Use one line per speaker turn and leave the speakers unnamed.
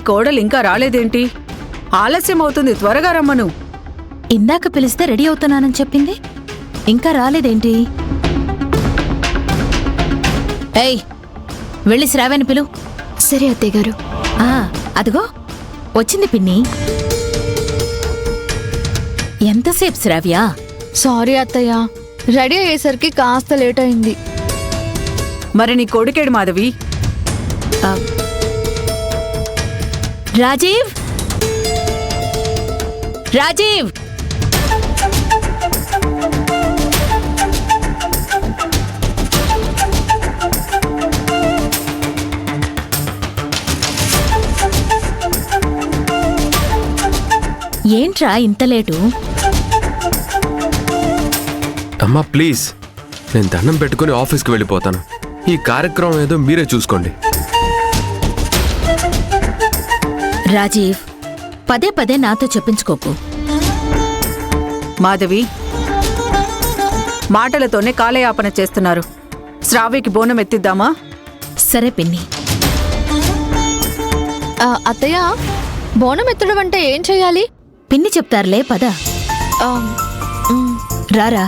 కోడలు ఇంకా రాలేదేంటి? ఆలస్యం అవుతుంది, త్వరగా రమ్మను.
ఇందాక పిలిస్తే రెడీ అవుతున్నానని చెప్పింది, ఇంకా రాలేదేంటి? ఏయ్, వెళ్ళి శ్రావ్యాన్ని పిలు.
సరే అత్తయ్య గారు.
అదిగో వచ్చింది పిన్ని. ఎంతసేపు శ్రావ్య?
సారీ అత్తయ్య, రెడీ అయ్యేసరికి కాస్త లేట్ అయింది.
మరి నీ కొడుకేడు మాధవి?
రాజీవ్, రాజీవ్! ఏంట్రా ఇంత లేటు?
అమ్మా ప్లీజ్, నేను దండం పెట్టుకుని ఆఫీస్కి వెళ్ళిపోతాను. ఈ కార్యక్రమం ఏదో మీరే చూసుకోండి.
రాజీవ్, పదే పదే నాతో చెప్పించుకోకు.
మాధవి, మాటలతోనే కాలయాపన చేస్తున్నారు. శ్రావ్యకి బోనం ఎత్తిద్దామా?
సరే పిన్ని.
అత్తయ్య, బోనం ఎత్తడం అంటే ఏం చెయ్యాలి?
పిన్ని చెప్తారులే, పద.
ఆ,
రారా.